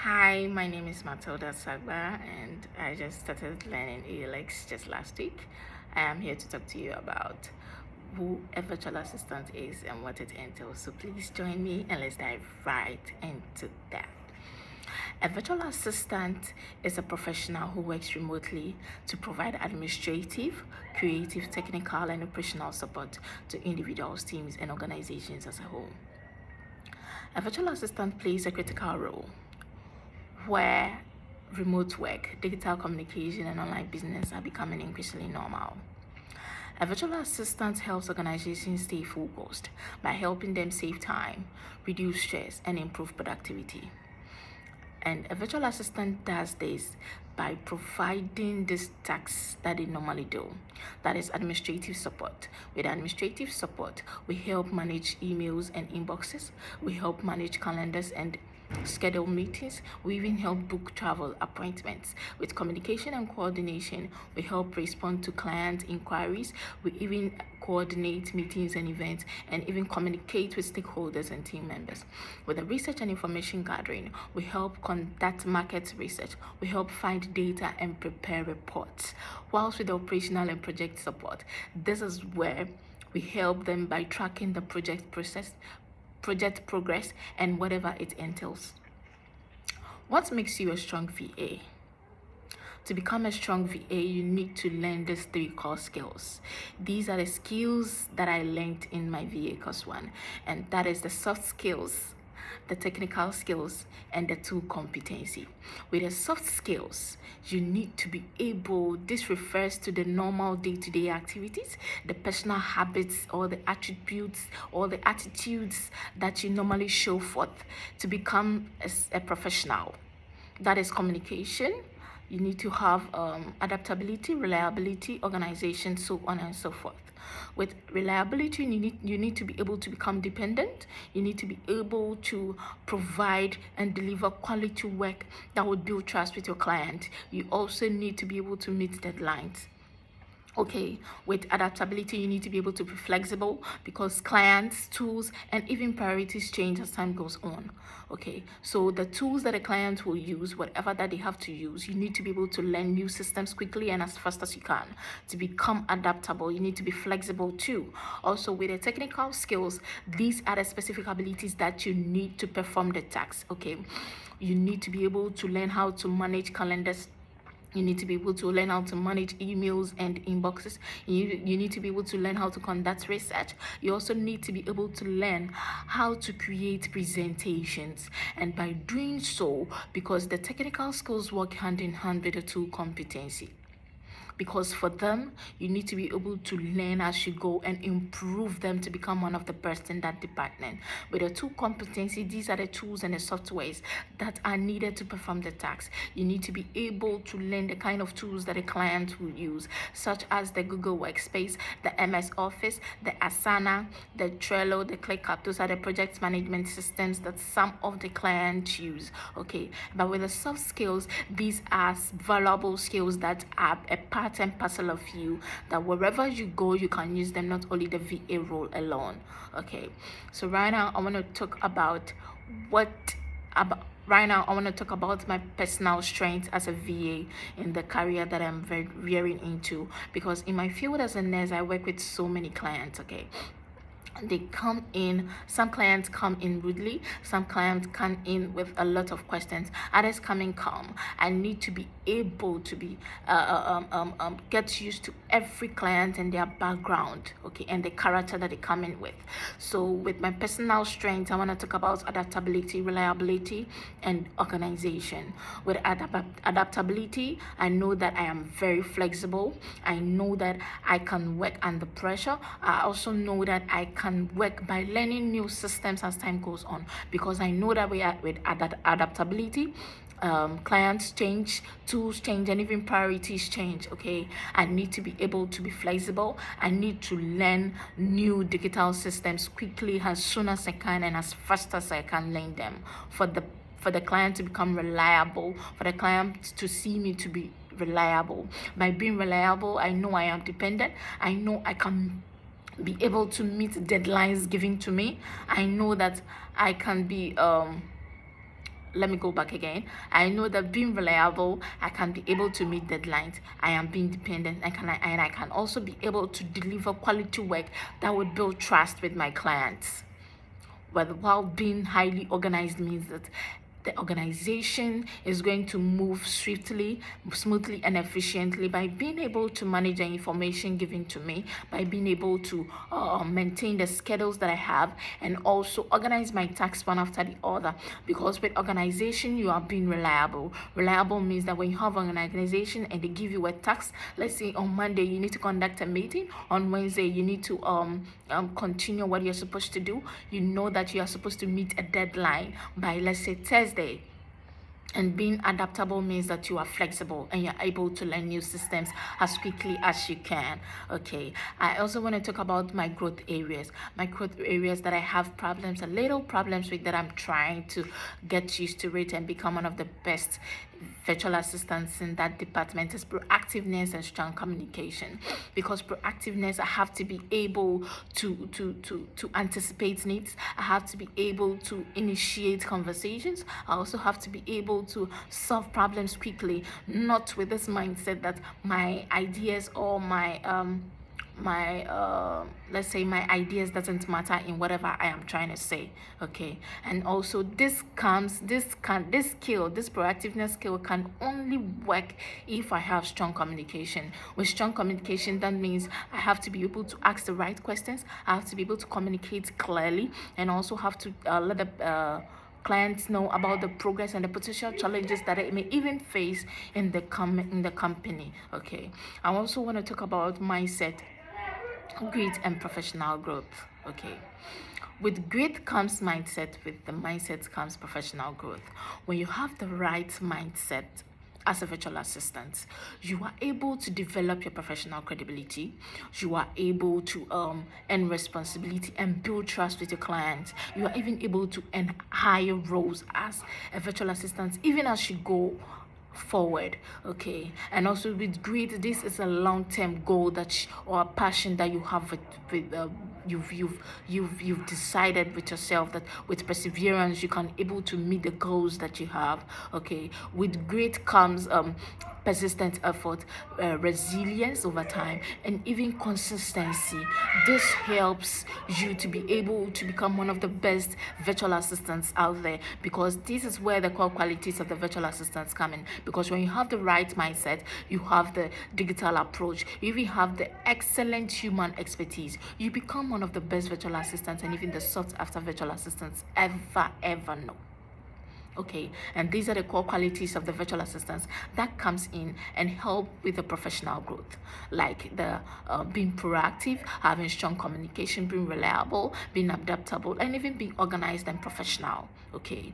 Hi, my name is Matilda Sagba, and I just started learning ALX just last week. I am here to talk to you about who a virtual assistant is and what it entails. So please join me and let's dive right into that. A virtual assistant is a professional who works remotely to provide administrative, creative, technical, and operational support to individuals, teams, and organizations as a whole. A virtual assistant plays a critical role where remote work, digital communication, and online business are becoming increasingly normal. A virtual assistant helps organizations stay focused by helping them save time, reduce stress, and improve productivity. And a virtual assistant does this by providing these tasks that they normally do. That is administrative support. With administrative support, we help manage emails and inboxes. We help manage calendars and schedule meetings. We even help book travel appointments. With communication and coordination, we help respond to client inquiries. We even coordinate meetings and events and even communicate with stakeholders and team members. With the research and information gathering, we help conduct market research. We help find data and prepare reports. Whilst with the operational and project support, this is where we help them by tracking the project process, project progress, and whatever it entails. What makes you a strong VA? To become a strong VA, you need to learn these three core skills. These are the skills that I learned in my VA course 1, and that is the soft skills, the technical skills, and the tool competency. With the soft skills, you need to be able, this refers to the normal day-to-day activities, the personal habits or the attributes or the attitudes that you normally show forth to become a professional. That is communication. You need to have adaptability, reliability, organization, so on and so forth. With reliability, you need to be able to become dependent. You need to be able to provide and deliver quality work that would build trust with your client. You also need to be able to meet deadlines. Okay, with adaptability, you need to be able to be flexible because clients, tools, and even priorities change as time goes on. Okay, so the tools that a client will use, whatever that they have to use, you need to be able to learn new systems quickly and as fast as you can. To become adaptable, you need to be flexible too. Also, with the technical skills, these are the specific abilities that you need to perform the tasks. Okay, you need to be able to learn how to manage calendars. You need to be able to learn how to manage emails and inboxes. You need to be able to learn how to conduct research. You also need to be able to learn how to create presentations. And by doing so, because the technical skills work hand in hand with the tool competency. Because for them, you need to be able to learn as you go and improve them to become one of the best in that department. With the tool competency, these are the tools and the softwares that are needed to perform the task. You need to be able to learn the kind of tools that a client will use, such as the Google Workspace, the MS Office, the Asana, the Trello, the ClickUp. Those are the project management systems that some of the clients use. Okay, but with the soft skills, these are valuable skills that are a part and parcel of you, that wherever you go you can use them, not only the VA role alone. Okay, so right now I want to talk about my personal strengths as a VA in the career that I'm veering into, because in my field as a nurse I work with so many clients. Okay, they come in, some clients come in rudely, some clients come in with a lot of questions, others come in calm. I need to be able to be get used to every client and their background, okay, and the character that they come in with. So with my personal strengths, I want to talk about adaptability, reliability, and organization. With adaptability, I know that I am very flexible. I know that I can work under pressure. I also know that I can work by learning new systems as time goes on, because I know that with adaptability, clients change, tools change, and even priorities change. Okay, I need to be able to be flexible. I need to learn new digital systems quickly, as soon as I can and as fast as I can learn them, for the client to become reliable, for the client to see me to be reliable. By being reliable, I know I am dependent. I know I can be able to meet deadlines given to me. I know that I can be let me go back again. I know that being reliable, I can be able to meet deadlines. I am being dependent, and I can also be able to deliver quality work that would build trust with my clients. But while being highly organized means that the organization is going to move swiftly, smoothly, and efficiently by being able to manage the information given to me, by being able to maintain the schedules that I have, and also organize my tasks one after the other. Because with organization, you are being reliable. Reliable means that when you have an organization and they give you a task, let's say on Monday you need to conduct a meeting, on Wednesday you need to continue what you're supposed to do. You know that you are supposed to meet a deadline by, let's say, Thursday. And being adaptable means that you are flexible and you're able to learn new systems as quickly as you can. Okay, I also want to talk about my growth areas. My growth areas that I have problems, a little problems with, that I'm trying to get used to it and become one of the best virtual assistants in that department, is proactiveness and strong communication. Because proactiveness, I have to be able to anticipate needs. I have to be able to initiate conversations. I also have to be able to solve problems quickly, not with this mindset that my ideas or let's say my ideas doesn't matter in whatever I am trying to say. Okay, and also this proactiveness skill can only work if I have strong communication. With strong communication, that means I have to be able to ask the right questions. I have to be able to communicate clearly, and also have to let the clients know about the progress and the potential challenges that I may even face in the company. Okay, I also want to talk about mindset, grit, and professional growth. Okay, with grit comes mindset. With the mindset comes professional growth. When you have the right mindset as a virtual assistant, you are able to develop your professional credibility. You are able to earn responsibility and build trust with your clients. You are even able to earn higher roles as a virtual assistant, even as you go forward. Okay, and also with grit, this is a long-term goal or a passion that you have with you've decided with yourself that with perseverance you can able to meet the goals that you have. Okay, with grit comes persistent effort, resilience over time, and even consistency. This helps you to be able to become one of the best virtual assistants out there, because this is where the core qualities of the virtual assistants come in. Because when you have the right mindset, you have the digital approach, you even have the excellent human expertise, you become one of the best virtual assistants and even the sought after virtual assistants ever know. Okay, and these are the core qualities of the virtual assistants that comes in and help with the professional growth, like the being proactive, having strong communication, being reliable, being adaptable, and even being organized and professional. Okay,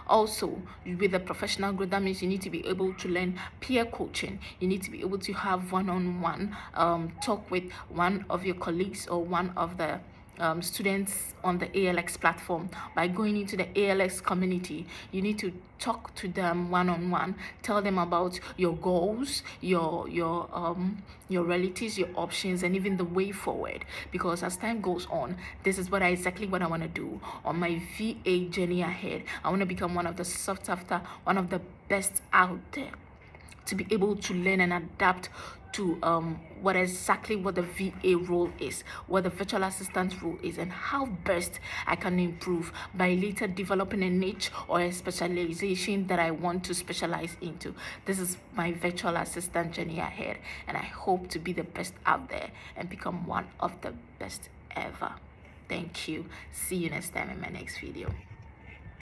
also with the professional growth, that means you need to be able to learn peer coaching. You need to be able to have one-on-one talk with one of your colleagues or one of the students on the ALX platform. By going into the ALX community, you need to talk to them one-on-one, tell them about your goals, your realities, your options, and even the way forward. Because as time goes on, this is exactly what I want to do on my VA journey ahead. I want to become one of the sought after, one of the best out there, to be able to learn and adapt to what the VA role is, what the virtual assistant role is, and how best I can improve by later developing a niche or a specialization that I want to specialize into. This is my virtual assistant journey ahead, and I hope to be the best out there and become one of the best ever. Thank you. See you next time in my next video.